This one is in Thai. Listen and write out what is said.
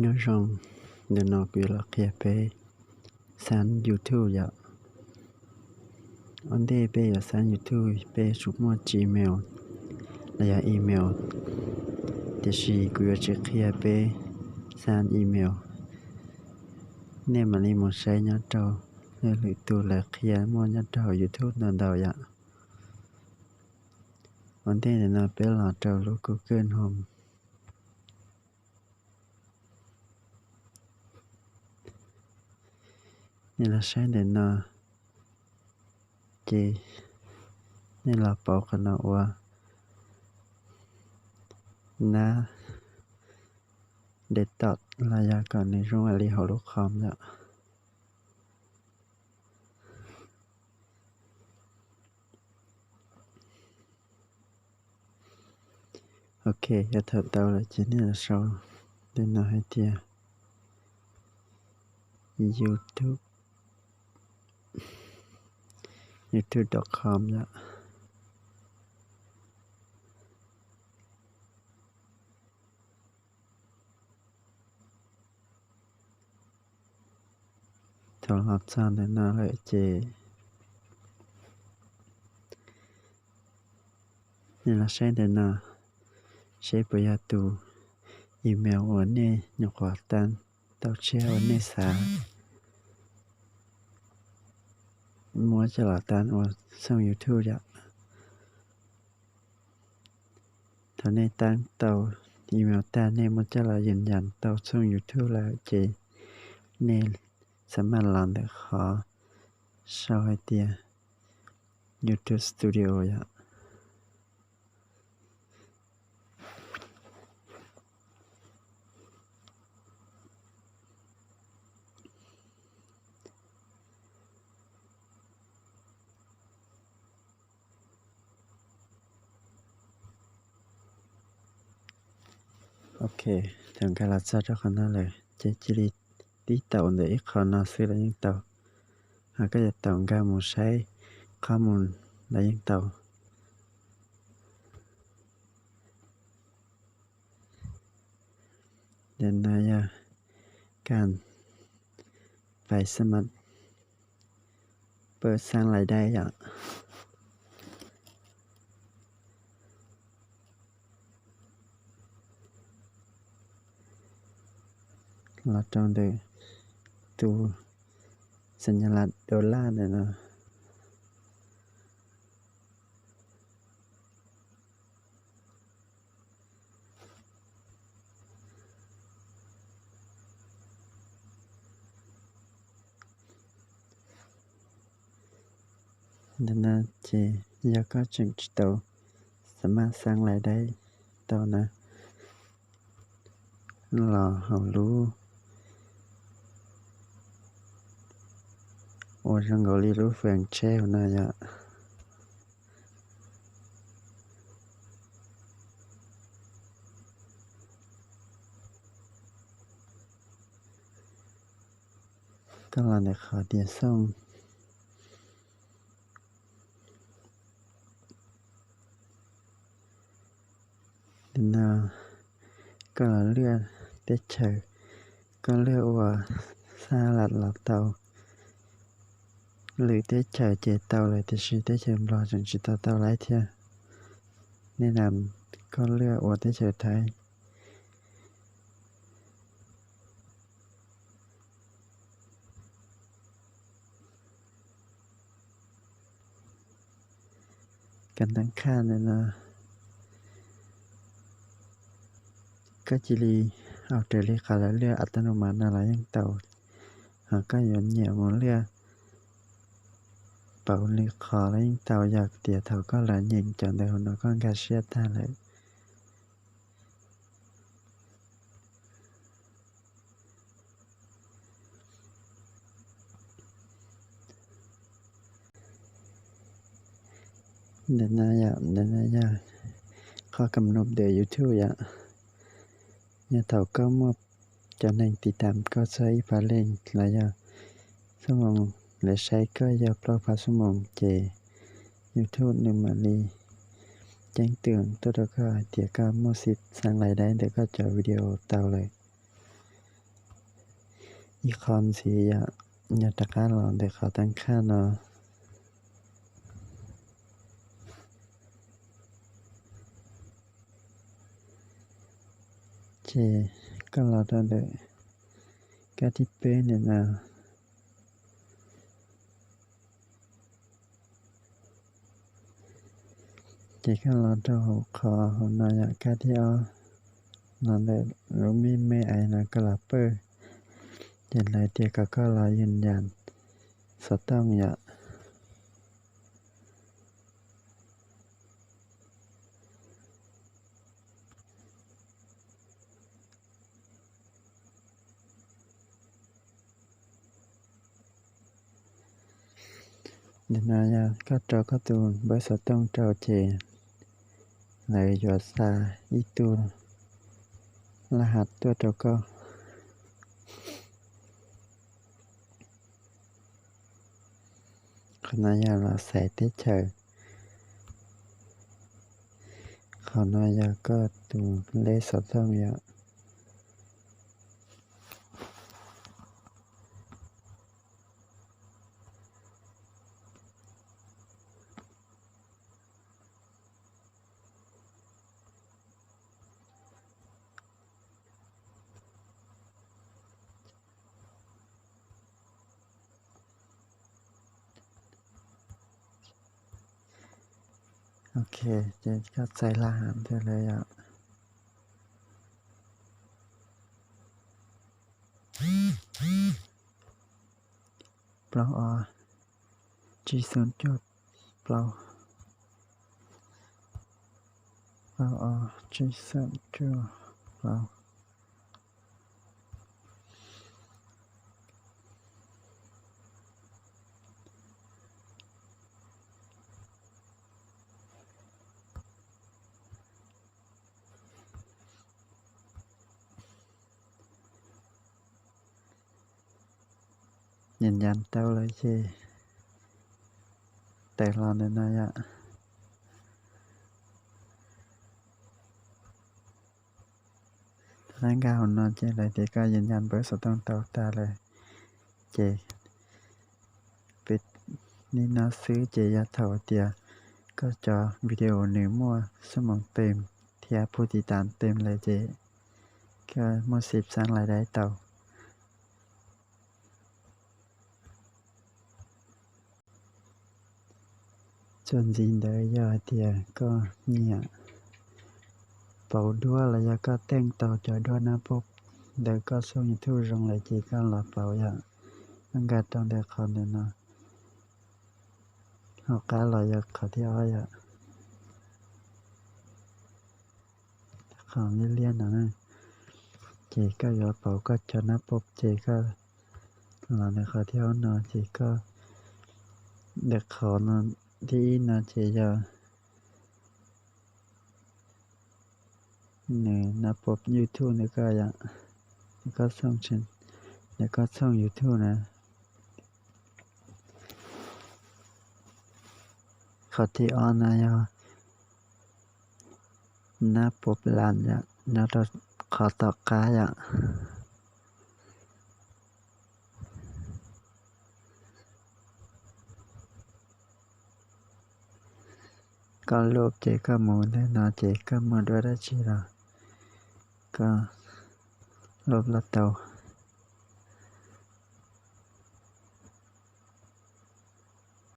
Nhớ rằng để nó quy là kia bé sàn YouTube ya. Anh đây bé ya sàn YouTube bé chụp một Gmail là ya email. Để chỉ quy chỉ kia bé sàn email. Nếu mà đi một sai nhớ trâu nên lựa tu là kia mua nhớ trâu YouTube lần đầu ya. Anh đây nó bé là trâu lúc Google Home. Nên là sáng để nó chị nên là bảo cái nó qua na để tọt là ya cònในช่วงอะไรเขาลูกคอมเนี่ยok ya thật tao là chỉ là sau để nó hay tia youtube.com ya thằng học sinh để nó lại chế nên là sẽ để nó sẽ bây giờ tu email ở nơi nhọc hoạt tan tao treo ở nơi xa mua cho là tan ở sang YouTube ya thằng này tan tao email tan nên mua cho là dần dần tao sang YouTube là chế nênสามารถลองได้ขอเช่าให้เตีย YouTube Studio ya ok thường cái là sao cho con nó là chế chỉ đi tí tàu để con nó xưa là những tàu cái giờ tàu ra một sai có một là những tàu đến nayการไปสมัครเปิดสร้างรายได้อย่างเราต้องดูตัวสัญลักษณ์ดอลลาร์เนี่ยนะดังนั้นจะอยากก็จึงจะตัวสามารถสร้างรายได้ตัวนะเราเขารู้我上个里路反车那呀，当然的考点送，那ก็เลือกได้เฉยก็เลือกว่าสลัดหลับเตาหรือได้เฉยเจเตาเลยแต่ชื่อได้เฉยรอจนจิตเตาไร้เทียแนะนำก็เลือกว่าได้เฉยไทยกันตั้งค่าเนี่ยนะก็จิรีเอาเตลิคาแล้วเลือกอัตโนมัติอะไรอย่างเตาหากก็ย้อนเหยียบมันเลือกเป่าลิคาแล้วอย่างเตาอยากเตียเตาก็หลานยิงจนได้คนเราก็กระเชียดได้เลยเดินหน้ายากข้อกำหนดเดี๋ยว YouTube ya nhà thầu có một cho nênติดตามก็ใช้พาเล่นหลายอย่างสมองและใช้ก็ยาเพราะพาสมองเจ YouTube หนึ่งมาลีแจ้งเตือนตัวก็เดี๋ยวก็มอสิสร้างรายได้เดี๋ยวก็จะวิดีโอเตาเลย อีคอนสีอย่าตะการหลอนเด็กเขาตั้งค่าเนาะเจก็รอตอนเด็กก็ที่เป้เนี่ยนะเจก็รอตัวขอหัวนายกาที่เอานอนเลยรู้ไม่ไอนะก็หลับเปอร์เย็นไรเตียก็รอยืนยันสต้องเดี๋ยวนายก็เจ้าก็ตูนบริษัทต้องเจ้าเจเลยหยดซาอีตูนรหัสตัวเจ้าก็ขณะยาเราใส่ที่เฉยขณะยาก็ตูเลสต้องโอเคเจก็ใส่รหัสเธอเลยเปล่าจีศูนย์จุดเปล่าจีศูนย์จุดเปล่ายืนยันเต้าเลยเจแต่รอในนายร่างกายของนอนเจเลยเด็กก็ยืนยันบริษัทต้องเต้าตาเลยเจปิดนี่นะซื้อเจยาเท่าเตียก็จอวิดีโอหนึ่งมั่วสมองเต็มเทียผู้ติดตามเต็มเลยเจก็มั่ว10สร้างรายได้เต่าจนจินเดยาเตียก็เนี่ยเป่าด้วยระยะก็แต่งต่อจอด้วยนะพบเด็กก็ส่งยูทูบลงเลยจีก็รอเป่าอังกาต้องเด็กเขาเนี่ยนะเขาการรอยเขาที่อ้อยเขาไม่เลี้ยนนะเจก็ยอเป่าก็จะนะพบเจก็หลังในเขาที่เอานอนเจก็เด็กเขานอนที่นะเจจะเนี่ยนะพบยูทูบเนี่ยก็ก็ส่งฉันแล้วก็ส่งยูทูบนะเขาที่อ้อนนะนะพบหลานนะเราขอต่อกายก็รูปเจก็มูได้นอเจก็มูด้วยได้ชีระก็รูปละเตา